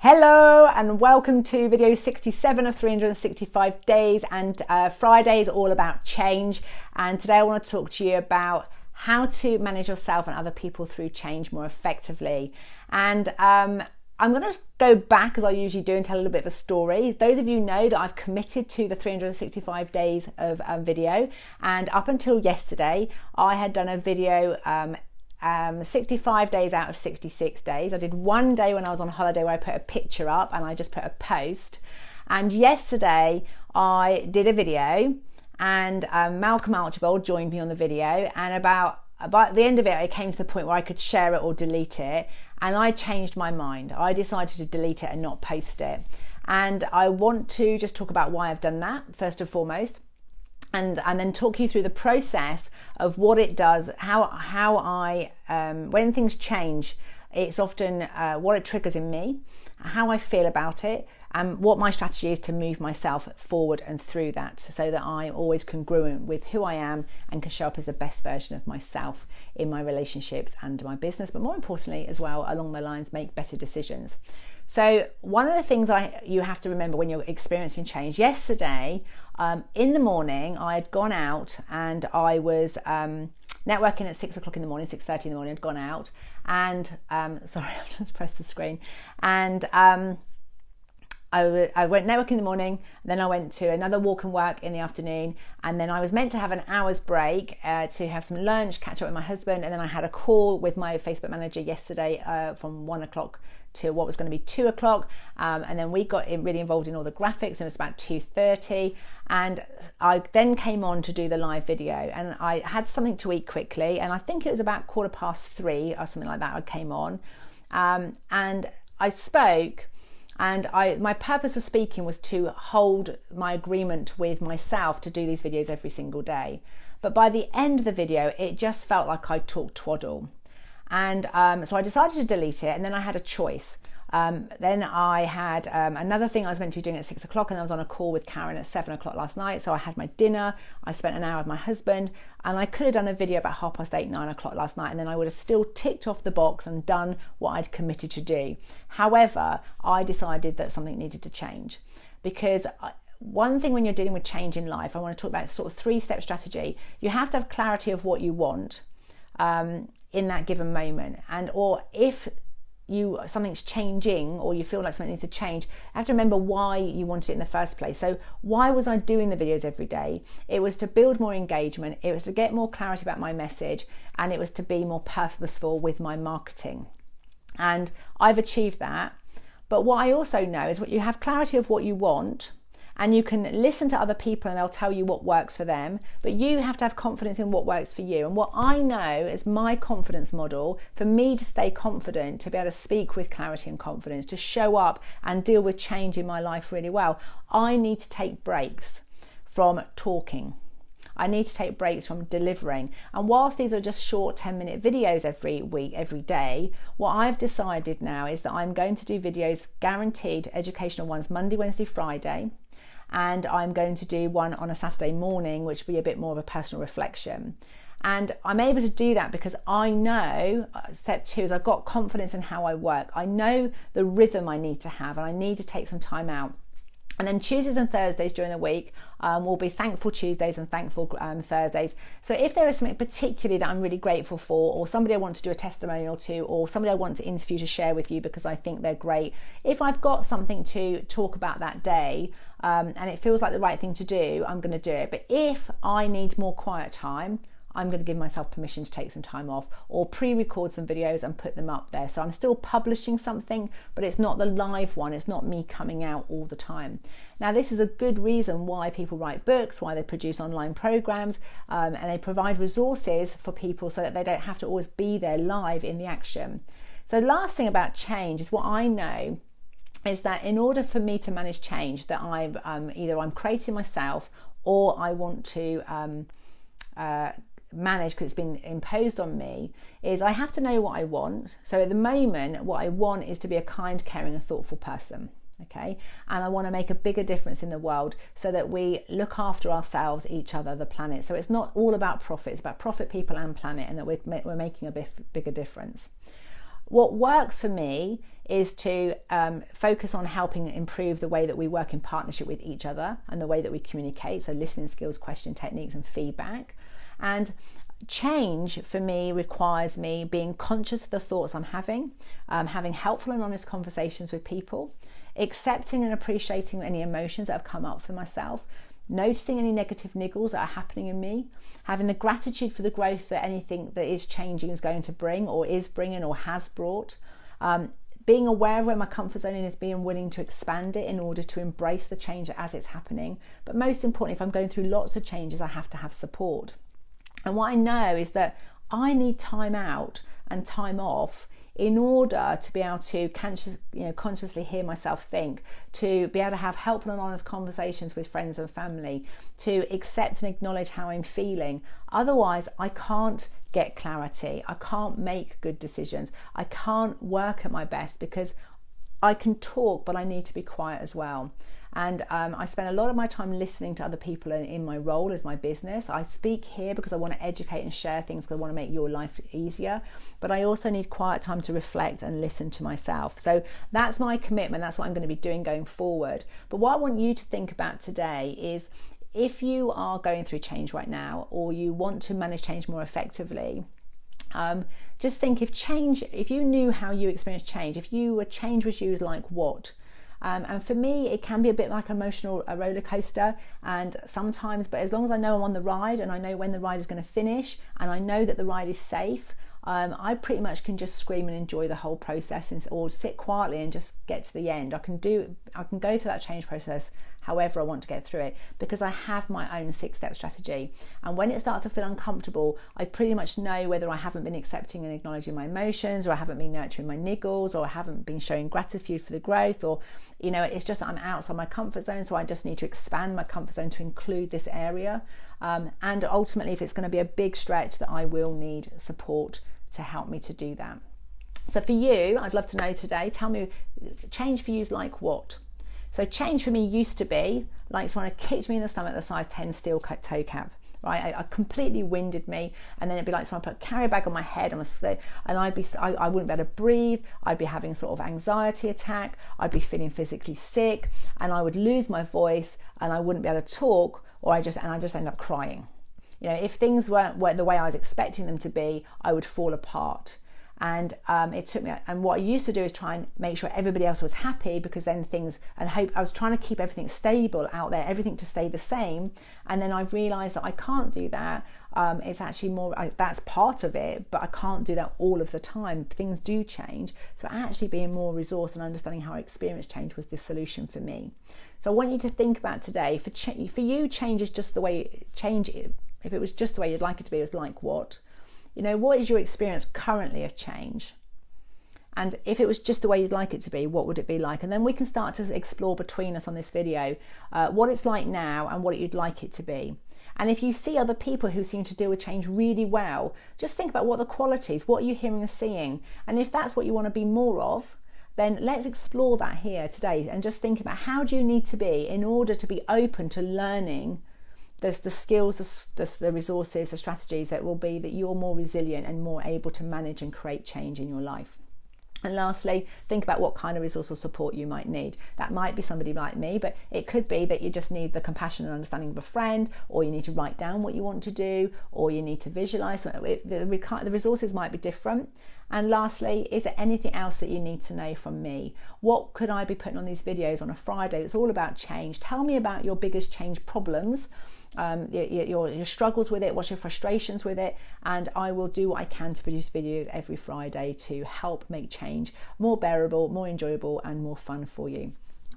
Hello and welcome to video 67 of 365 days, and Friday is all about change, and today I want to talk to you about how to manage yourself and other people through change more effectively. And I'm going to go back, as I usually do, and tell a little bit of a story. Those of you know that I've committed to the 365 days of video, and up until yesterday I had done a video 65 days out of 66 days. I did one day when I was on holiday where I put a picture up and I just put a post. And yesterday I did a video, and Malcolm Archibald joined me on the video, and about the end of it, it came to the point where I could share it or delete it, and I changed my mind. I decided to delete it and not post it. And I want to just talk about why I've done that first and foremost. And then talk you through the process of what it does, how I, when things change, it's often what it triggers in me, how I feel about it, and what my strategy is to move myself forward and through that, so that I'm always congruent with who I am and can show up as the best version of myself in my relationships and my business, but more importantly as well, along the lines, make better decisions. So one of the things you have to remember when you're experiencing change, yesterday in the morning I had gone out and I was networking at 6 o'clock in the morning, 6:30 in the morning. I'd gone out and sorry, I've just pressed the screen, and I went networking in the morning, then I went to another walk and work in the afternoon, and then I was meant to have an hour's break to have some lunch, catch up with my husband, and then I had a call with my Facebook manager yesterday from 1 o'clock to what was going to be 2 o'clock, and then we got really involved in all the graphics, and it was about 2:30, and I then came on to do the live video, and I had something to eat quickly, and I think it was about 3:15 or something like that I came on, and I spoke. And my purpose of speaking was to hold my agreement with myself to do these videos every single day. But by the end of the video, it just felt like I talked twaddle. And so I decided to delete it, and then I had a choice. Then I had another thing I was meant to be doing at 6 o'clock, and I was on a call with Karen at 7 o'clock last night. So I had my dinner, I spent an hour with my husband, and I could have done a video about 8:30, 9 o'clock last night, and then I would have still ticked off the box and done what I'd committed to do. However, I decided that something needed to change, because one thing when you're dealing with change in life, I want to talk about sort of 3-step strategy. You have to have clarity of what you want in that given moment, or if something's changing or you feel like something needs to change, you have to remember why you wanted it in the first place. So why was I doing the videos every day? It was to build more engagement, it was to get more clarity about my message, and it was to be more purposeful with my marketing. And I've achieved that. But what I also know is what you have clarity of what you want, and you can listen to other people and they'll tell you what works for them, but you have to have confidence in what works for you. And what I know is my confidence model, for me to stay confident, to be able to speak with clarity and confidence, to show up and deal with change in my life really well, I need to take breaks from talking. I need to take breaks from delivering. And whilst these are just short 10-minute videos every week, every day, what I've decided now is that I'm going to do videos, guaranteed educational ones, Monday, Wednesday, Friday. And I'm going to do one on a Saturday morning, which will be a bit more of a personal reflection. And I'm able to do that because I know, step 2 is I've got confidence in how I work. I know the rhythm I need to have, and I need to take some time out. And then Tuesdays and Thursdays during the week will be Thankful Tuesdays and Thankful Thursdays. So if there is something particularly that I'm really grateful for, or somebody I want to do a testimonial to, or somebody I want to interview to share with you because I think they're great, if I've got something to talk about that day and it feels like the right thing to do, I'm going to do it. But if I need more quiet time, I'm going to give myself permission to take some time off, or pre-record some videos and put them up there. So I'm still publishing something, but it's not the live one. It's not me coming out all the time. Now, this is a good reason why people write books, why they produce online programs, and they provide resources for people so that they don't have to always be there live in the action. So the last thing about change is what I know is that in order for me to manage change that either I'm creating myself, or I want to manage because it's been imposed on me, is I have to know what I want. So at the moment, what I want is to be a kind, caring and thoughtful person. Okay, and I want to make a bigger difference in the world so that we look after ourselves, each other, the planet. So it's not all about profit, it's about profit, people and planet, and that we're making a bigger difference. What works for me is to focus on helping improve the way that we work in partnership with each other and the way that we communicate. So listening skills, question techniques, and feedback. And change for me requires me being conscious of the thoughts I'm having helpful and honest conversations with people, accepting and appreciating any emotions that have come up for myself, noticing any negative niggles that are happening in me, having the gratitude for the growth that anything that is changing is going to bring or is bringing or has brought, being aware of where my comfort zone is, being willing to expand it in order to embrace the change as it's happening. But most importantly, if I'm going through lots of changes, I have to have support. And what I know is that I need time out and time off in order to be able to consciously hear myself think, to be able to have helpful and honest conversations with friends and family, to accept and acknowledge how I'm feeling. Otherwise, I can't get clarity. I can't make good decisions. I can't work at my best because I can talk, but I need to be quiet as well. And I spend a lot of my time listening to other people in my role as my business. I speak here because I want to educate and share things because I want to make your life easier. But I also need quiet time to reflect and listen to myself. So that's my commitment. That's what I'm going to be doing going forward. But what I want you to think about today is, if you are going through change right now, or you want to manage change more effectively, just think, if you knew how you experience change, if change was used like what? And for me, it can be a bit like an emotional roller coaster, and sometimes, but as long as I know I'm on the ride and I know when the ride is going to finish and I know that the ride is safe, I pretty much can just scream and enjoy the whole process, or sit quietly and just get to the end. I can go through that change process however I want to get through it, because I have my own 6-step strategy. And when it starts to feel uncomfortable, I pretty much know whether I haven't been accepting and acknowledging my emotions, or I haven't been nurturing my niggles, or I haven't been showing gratitude for the growth, or it's just that I'm outside my comfort zone, so I just need to expand my comfort zone to include this area. And ultimately, if it's going to be a big stretch, that I will need support to help me to do that. So for you, I'd love to know today, tell me, change for you is like what? So change for me used to be like someone kicked me in the stomach, the size 10 steel toe cap, right? I completely winded me, and then it'd be like someone put a carrier bag on my head, and I wouldn't be able to breathe. I'd be having sort of anxiety attack. I'd be feeling physically sick, and I would lose my voice, and I wouldn't be able to talk, or I just end up crying. If things weren't the way I was expecting them to be, I would fall apart. And it took me, and what I used to do is try and make sure everybody else was happy, because then I was trying to keep everything stable out there, everything to stay the same. And then I realized that I can't do that. It's actually that's part of it, but I can't do that all of the time. Things do change. So actually being more resourced and understanding how I experience change was the solution for me. So I want you to think about today, for you, change is just the way, if it was just the way you'd like it to be, it was like what? What is your experience currently of change? And if it was just the way you'd like it to be, what would it be like? And then we can start to explore between us on this video what it's like now and what you'd like it to be. And if you see other people who seem to deal with change really well, just think about what the qualities, what are you hearing and seeing? And if that's what you want to be more of, then let's explore that here today, and just think about, how do you need to be in order to be open to learning the skills, the resources, the strategies that will be that you're more resilient and more able to manage and create change in your life. And lastly, think about what kind of resource or support you might need. That might be somebody like me, but it could be that you just need the compassion and understanding of a friend, or you need to write down what you want to do, or you need to visualize. The resources might be different. And lastly, is there anything else that you need to know from me? What could I be putting on these videos on a Friday that's all about change? Tell me about your biggest change problems, your struggles with it, what's your frustrations with it, and I will do what I can to produce videos every Friday to help make change more bearable, more enjoyable, and more fun for you.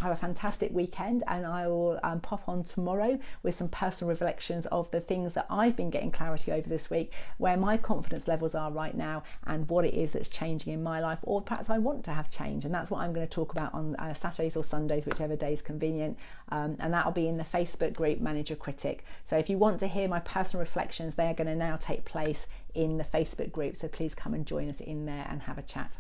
Have a fantastic weekend, and I will pop on tomorrow with some personal reflections of the things that I've been getting clarity over this week, where my confidence levels are right now, and what it is that's changing in my life, or perhaps I want to have change. And that's what I'm going to talk about on Saturdays or Sundays, whichever day is convenient, and that'll be in the Facebook group Manager Critic. So if you want to hear my personal reflections, they are going to now take place in the Facebook group, so please come and join us in there and have a chat.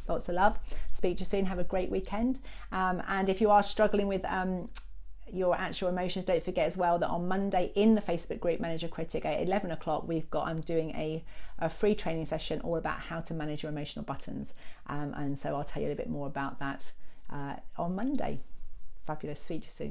Lots of love. Speak to you soon. Have a great weekend. And if you are struggling with your actual emotions. Don't forget as well that on Monday in the Facebook group Manager Critic at 11 o'clock I'm doing a free training session all about how to manage your emotional buttons, and so I'll tell you a little bit more about that on Monday. Fabulous. Speak to you soon.